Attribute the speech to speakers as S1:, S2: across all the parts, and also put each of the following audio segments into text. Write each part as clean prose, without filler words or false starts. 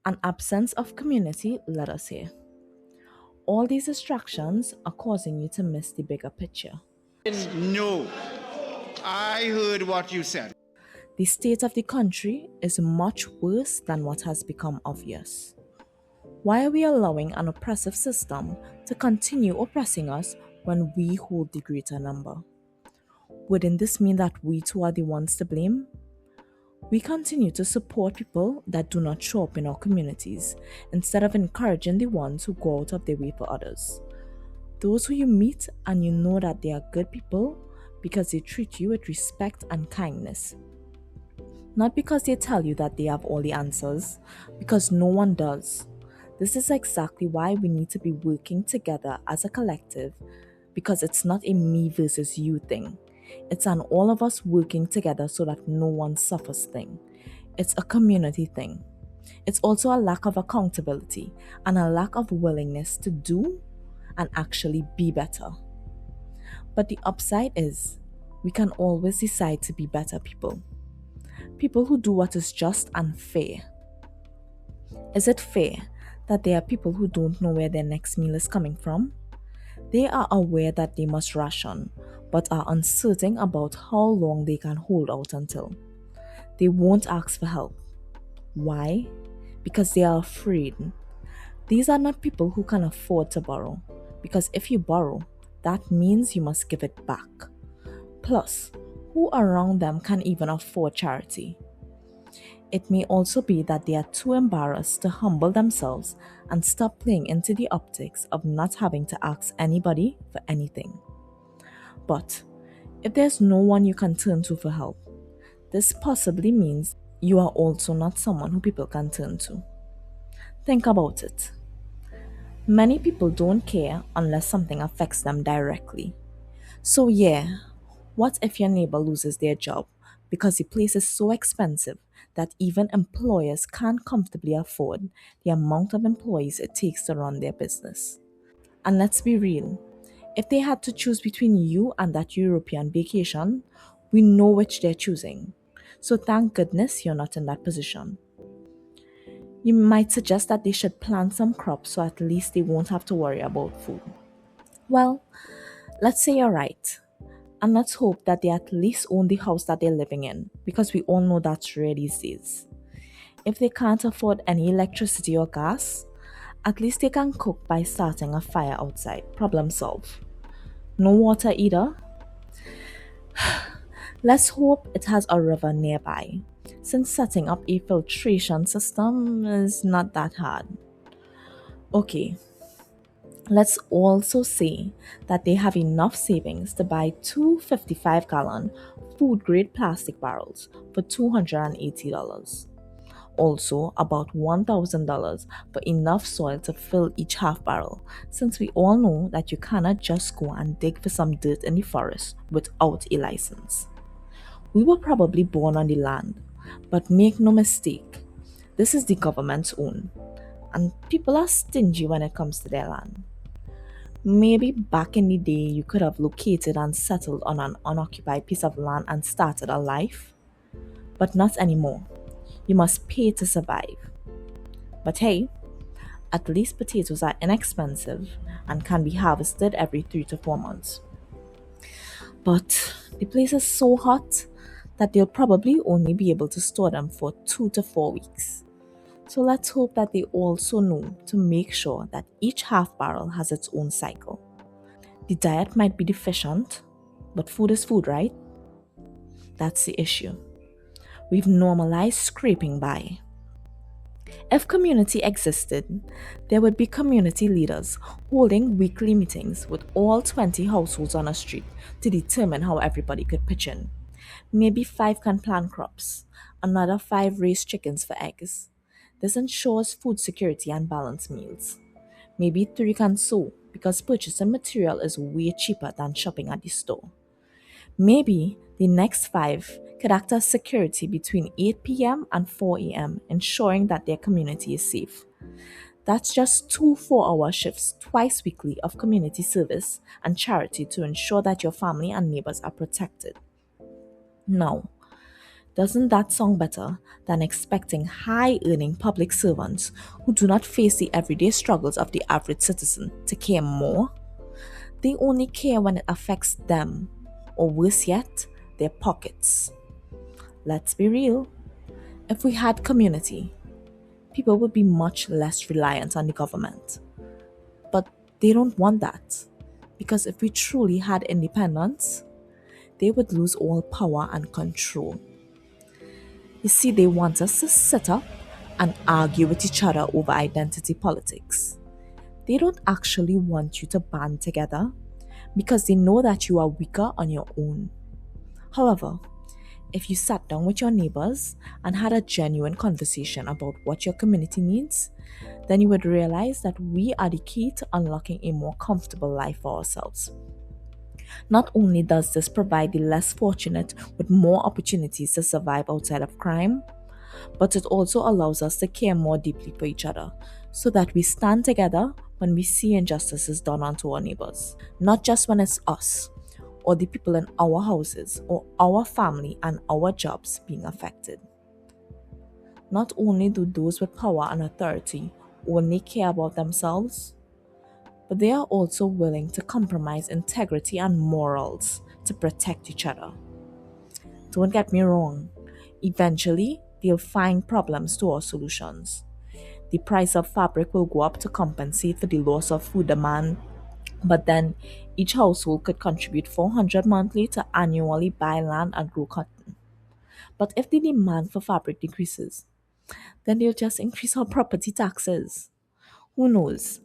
S1: An absence of community, let us say. All these distractions are causing you to miss the bigger picture.
S2: No, I heard what you said.
S1: The state of the country is much worse than what has become obvious. Why are we allowing an oppressive system to continue oppressing us when we hold the greater number? Wouldn't this mean that we too are the ones to blame? We continue to support people that do not show up in our communities instead of encouraging the ones who go out of their way for others. Those who you meet and you know that they are good people because they treat you with respect and kindness. Not because they tell you that they have all the answers, because no one does. This is exactly why we need to be working together as a collective, because it's not a me versus you thing. It's an all of us working together so that no one suffers thing. It's a community thing. It's also a lack of accountability and a lack of willingness to do and actually be better. But the upside is we can always decide to be better people. People who do what is just and fair. Is it fair that there are people who don't know where their next meal is coming from? They are aware that they must ration, but are uncertain about how long they can hold out until. They won't ask for help. Why? Because they are afraid. These are not people who can afford to borrow, because if you borrow, that means you must give it back. Plus, who around them can even afford charity? It may also be that they are too embarrassed to humble themselves and stop playing into the optics of not having to ask anybody for anything. But if there's no one you can turn to for help, this possibly means you are also not someone who people can turn to. Think about it. Many people don't care unless something affects them directly. So, yeah, what if your neighbor loses their job because the place is so expensive that even employers can't comfortably afford the amount of employees it takes to run their business? And let's be real, if they had to choose between you and that European vacation, we know which they're choosing. So thank goodness you're not in that position. You might suggest that they should plant some crops so at least they won't have to worry about food. Well, let's say you're right. And let's hope that they at least own the house that they're living in, because we all know that's rare these days. If they can't afford any electricity or gas, at least they can cook by starting a fire outside. Problem solved. No water either? Let's hope it has a river nearby, since setting up a filtration system is not that hard. Okay, let's also say that they have enough savings to buy two 55-gallon food grade plastic barrels for $280. Also, about $1,000 for enough soil to fill each half barrel, since we all know that you cannot just go and dig for some dirt in the forest without a license. We were probably born on the land, but make no mistake, this is the government's own, and people are stingy when it comes to their land. Maybe back in the day you could have located and settled on an unoccupied piece of land and started a life, but not anymore. You must pay to survive. But hey, at least potatoes are inexpensive and can be harvested every 3 to 4 months. But the place is so hot that they'll probably only be able to store them for 2 to 4 weeks. So let's hope that they also know to make sure that each half barrel has its own cycle. The diet might be deficient, but food is food, right? That's the issue. We've normalized scraping by. If community existed, there would be community leaders holding weekly meetings with all 20 households on a street to determine how everybody could pitch in. Maybe 5 can plant crops, another 5 raise chickens for eggs. This ensures food security and balanced meals. Maybe 3 can sew because purchasing material is way cheaper than shopping at the store. Maybe the next 5 could act as security between 8 p.m. and 4 a.m., ensuring that their community is safe. That's just 2 4-hour shifts twice weekly of community service and charity to ensure that your family and neighbors are protected. Now, Doesn't that sound better than expecting high earning public servants who do not face the everyday struggles of the average citizen to care more? They only care when it affects them, or worse yet, their pockets. Let's be real. If we had community, people would be much less reliant on the government. But they don't want that. Because if we truly had independence, they would lose all power and control. You see, they want us to sit up and argue with each other over identity politics. They don't actually want you to band together because they know that you are weaker on your own. However, if you sat down with your neighbors and had a genuine conversation about what your community needs, then you would realize that we are the key to unlocking a more comfortable life for ourselves. Not only does this provide the less fortunate with more opportunities to survive outside of crime, but it also allows us to care more deeply for each other so that we stand together when we see injustices done onto our neighbors, not just when it's us or the people in our houses or our family and our jobs being affected. Not only do those with power and authority only care about themselves, but they are also willing to compromise integrity and morals to protect each other. Don't get me wrong, eventually they'll find problems to our solutions. The price of fabric will go up to compensate for the loss of food demand, but then each household could contribute 400 monthly to annually buy land and grow cotton. But if the demand for fabric decreases, then they'll just increase our property taxes. Who knows?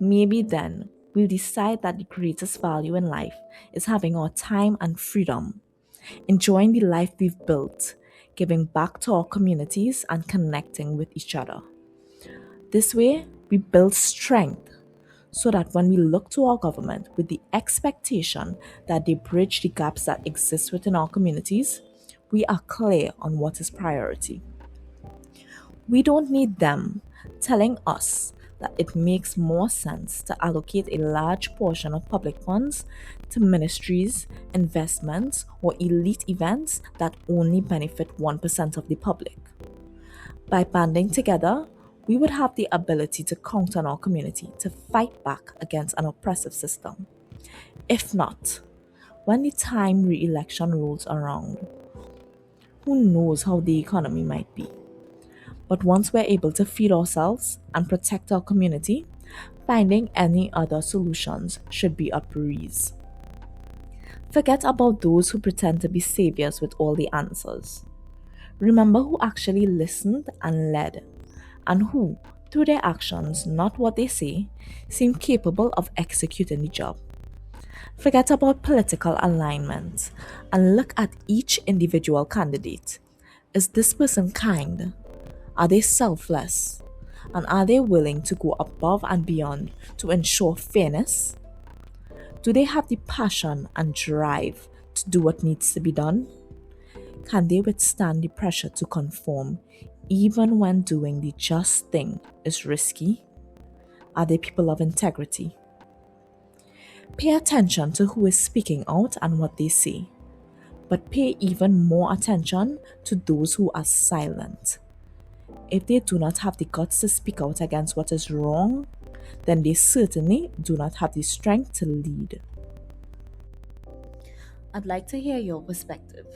S1: Maybe then we'll decide that the greatest value in life is having our time and freedom, enjoying the life we've built, giving back to our communities, and connecting with each other. This way, we build strength so that when we look to our government with the expectation that they bridge the gaps that exist within our communities, we are clear on what is priority. We don't need them telling us that it makes more sense to allocate a large portion of public funds to ministries, investments, or elite events that only benefit 1% of the public. By banding together, we would have the ability to count on our community to fight back against an oppressive system. If not, when the time re election rolls around, who knows how the economy might be? But once we're able to feed ourselves and protect our community, finding any other solutions should be a breeze. Forget about those who pretend to be saviors with all the answers. Remember who actually listened and led, and who, through their actions, not what they say, seem capable of executing the job. Forget about political alignment and look at each individual candidate. Is this person kind? Are they selfless? And are they willing to go above and beyond to ensure fairness? Do they have the passion and drive to do what needs to be done? Can they withstand the pressure to conform even when doing the just thing is risky? Are they people of integrity? Pay attention to who is speaking out and what they say, but pay even more attention to those who are silent. If they do not have the guts to speak out against what is wrong, then they certainly do not have the strength to lead. I'd like to hear your perspective.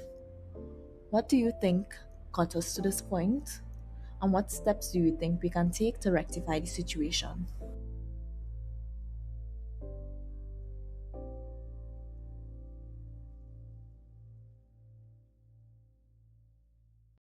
S1: What do you think got us to this point? And what steps do you think we can take to rectify the situation?